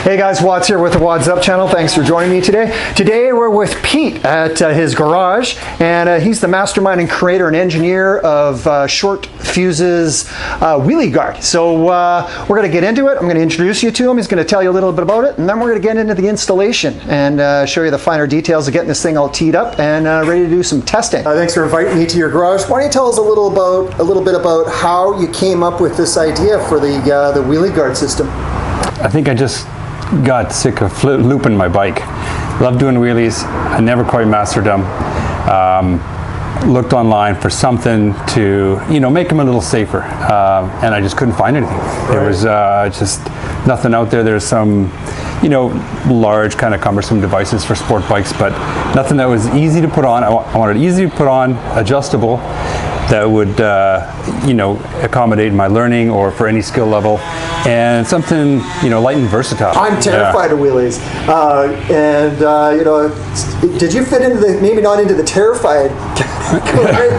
Hey guys, Watts here with the Wads Up channel. Thanks for joining me today. Today we're with Pete at his garage, and he's the mastermind and creator and engineer of Shortfuse's Wheelie Guard. So we're going to get into it. I'm going to introduce you to him. He's going to tell you a little bit about it, and then we're going to get into the installation and show you the finer details of getting this thing all teed up and ready to do some testing. Thanks for inviting me to your garage. Why don't you tell us a little bit about how you came up with this idea for the Wheelie Guard system? I think I just got sick of looping my bike. Love doing wheelies. I never quite mastered them. Looked online for something to, make them a little safer, and I just couldn't find anything. There was just nothing out there. There's some, large kind of cumbersome devices for sport bikes, but nothing that was easy to put on. I wanted easy to put on, adjustable, that would, accommodate my learning or for any skill level, and something, light and versatile. I'm terrified of wheelies, did you fit into the, maybe not into the terrified category,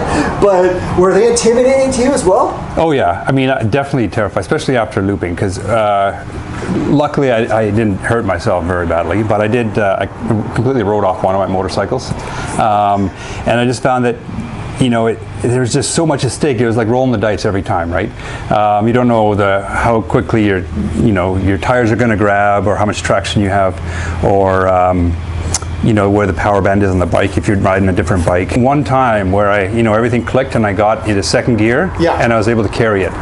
but were they intimidating to you as well? Oh yeah, I mean, definitely terrified, especially after looping, because luckily I didn't hurt myself very badly, but I did, I completely rode off one of my motorcycles, and I just found that there was just so much at stake. It was like rolling the dice every time, right? You don't know how quickly your tires are going to grab, or how much traction you have, or where the power band is on the bike if you're riding a different bike. One time where everything clicked and I got into second gear, and I was able to carry it.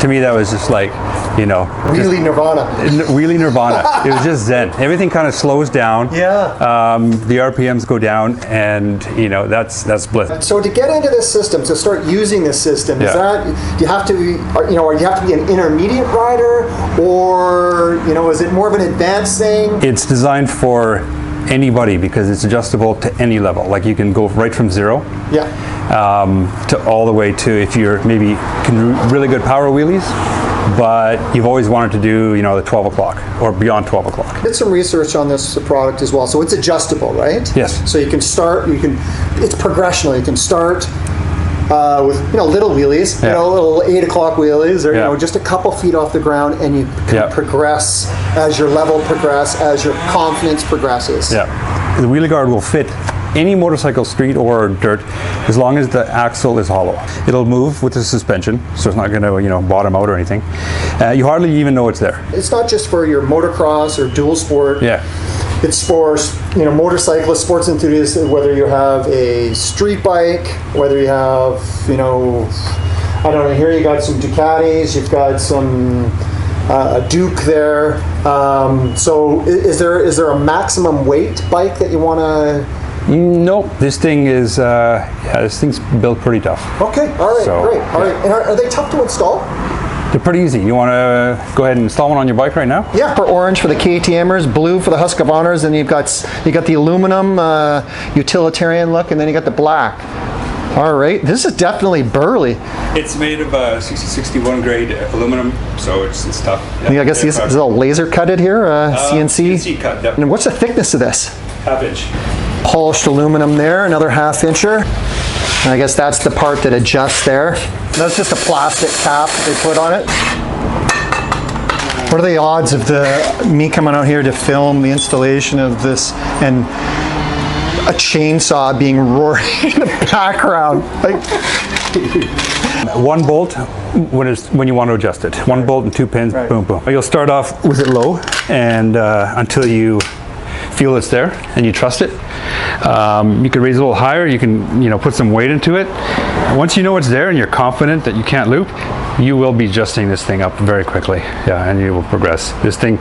To me, that was just like, Wheelie Nirvana. Wheelie Nirvana. It was just zen. Everything kind of slows down. Yeah. The RPMs go down, and that's bliss. So to get into this system, to start using this system, is that, do you have to be, you have to be an intermediate rider, or is it more of an advanced thing? It's designed for anybody because it's adjustable to any level. Like you can go right from zero. To all the way to if you're maybe can do really good power wheelies, but you've always wanted to do the 12 o'clock or beyond 12 o'clock. Did some research on this product as well. So it's adjustable, right? Yes. So you can start. It's progressional. You can start with little wheelies, little 8 o'clock wheelies, or just a couple feet off the ground, and you can progress as your level progresses, as your confidence progresses. Yeah. The Wheelie Guard will fit any motorcycle, street or dirt, as long as the axle is hollow. It'll move with the suspension, so it's not going to bottom out or anything. You hardly even know it's there. It's not just for your motocross or dual sport. Yeah. It's for motorcyclists, sports enthusiasts, whether you have a street bike, whether you have I don't know. Here you got some Ducatis, you've got some a Duke there. So is there a maximum weight bike that you want to? Nope. This thing is this thing's built pretty tough. Okay. All right. Great. All right. And are they tough to install? They're pretty easy. You want to go ahead and install one on your bike right now? Yeah. For orange for the KTMers, blue for the Husqvarnas, and you got the aluminum utilitarian look, and then you got the black. All right. This is definitely burly. It's made of 6061 grade aluminum, so it's tough. Yeah, I guess this is all laser cutted here, CNC. CNC cut. Yep. And what's the thickness of this? 1/2 inch. Polished aluminum there, another 1/2 incher. And I guess that's the part that adjusts there. That's just a plastic cap they put on it. What are the odds of me coming out here to film the installation of this and a chainsaw being roaring in the background? One bolt when you want to adjust it. One bolt and 2 pins, boom, boom. You'll start off with it low, and until you feel it's there and you trust it. You can raise it a little higher. You can put some weight into it. Once you know it's there and you're confident that you can't loop, you will be adjusting this thing up very quickly. Yeah, and you will progress. This thing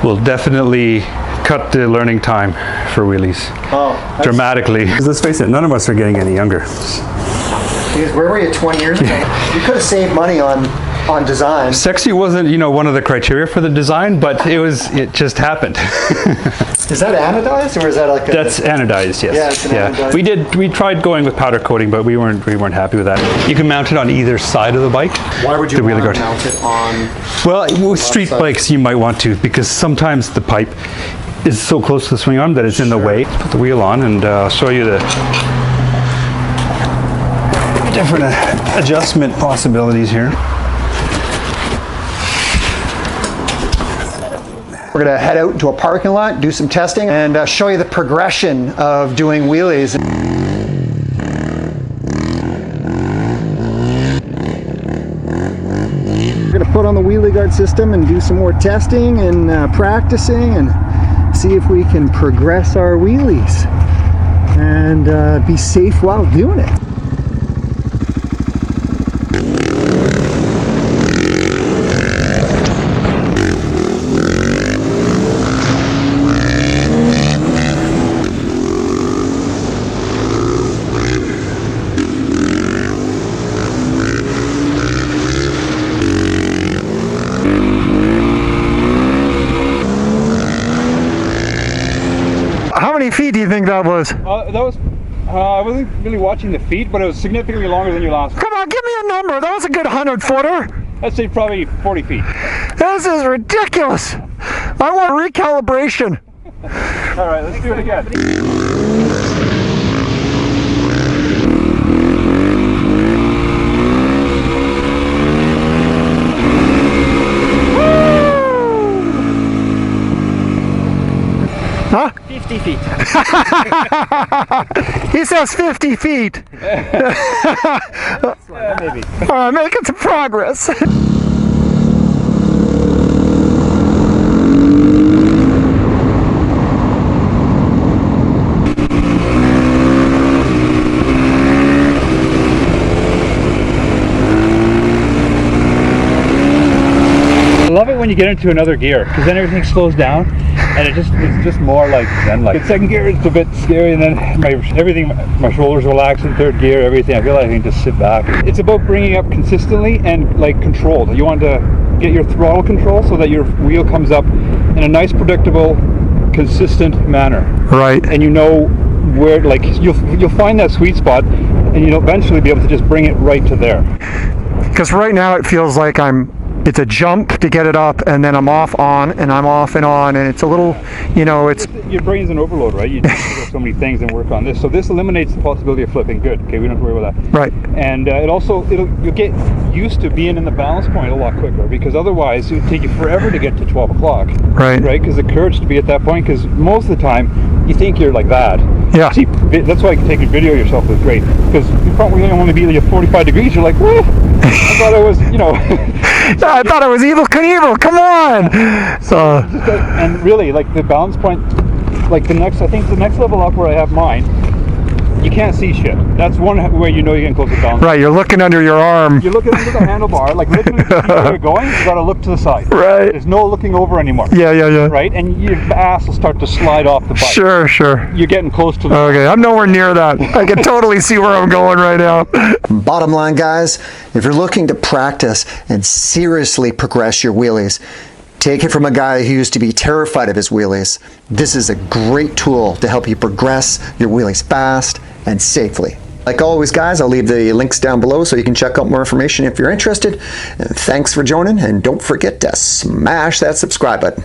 will definitely cut the learning time for wheelies dramatically. Let's face it, none of us are getting any younger. Because where were you 20 years ago? You could have saved money on design. Sexy wasn't, one of the criteria for the design, but it just happened. Is that anodized, or is that like That's anodized, yes. Yeah, it's anodized. We tried going with powder coating, but we weren't happy with that. You can mount it on either side of the bike. Why would you want to mount it on? Well, with street bikes you might want to, because sometimes the pipe is so close to the swing arm that it's in the way. Put the wheel on, and I'll show you the different adjustment possibilities here. We're gonna head out into a parking lot, do some testing, and show you the progression of doing wheelies. We're gonna put on the Wheelie Guard system and do some more testing and practicing and see if we can progress our wheelies and be safe while doing it. How many feet do you think that was? I wasn't really watching the feet, but it was significantly longer than your last one. Come on, give me a number. That was a good 100-footer. I'd say probably 40 feet. This is ridiculous. I want recalibration. All right, let's do it again. Huh? 50 feet. He says 50 feet. Maybe. All right, making some progress. I love it when you get into another gear, because then everything slows down, and it's just more like zen-like. In second gear, it's a bit scary, and then my shoulders relax in third gear. Everything, I feel like I can just sit back. It's about bringing up consistently and like control. You want to get your throttle control so that your wheel comes up in a nice, predictable, consistent manner. Right. And you know where, like you'll find that sweet spot, and you'll eventually be able to just bring it right to there. Because right now it feels like it's a jump to get it up, and then I'm off on, and I'm off and on, and it's a little, it's... Your brain's in overload, right? You do so many things and work on this. So this eliminates the possibility of flipping. Good. Okay, we don't have to worry about that. Right. And you'll get used to being in the balance point a lot quicker, because otherwise it would take you forever to get to 12 o'clock. Right. Right? Because the courage to be at that point, because most of the time you think you're like that. Yeah. See, that's why taking video of yourself is great, because you probably only be like 45 degrees. You're like, whoa! I thought I was, I thought it was Evel Knievel, come on! So, and really, like the balance point, like I think the next level up where I have mine, you can't see shit. That's one way you know you're getting close to balance. Right, you're looking under your arm. You're looking under the handlebar, like literally to see where you're going, you gotta look to the side. Right. There's no looking over anymore. Yeah. Right, and your ass will start to slide off the bike. Sure. You're getting close to the... Okay, I'm nowhere near that. I can totally see where I'm going right now. Bottom line, guys, if you're looking to practice and seriously progress your wheelies, take it from a guy who used to be terrified of his wheelies. This is a great tool to help you progress your wheelies fast and safely. Like always, guys, I'll leave the links down below so you can check out more information if you're interested. And thanks for joining, and don't forget to smash that subscribe button.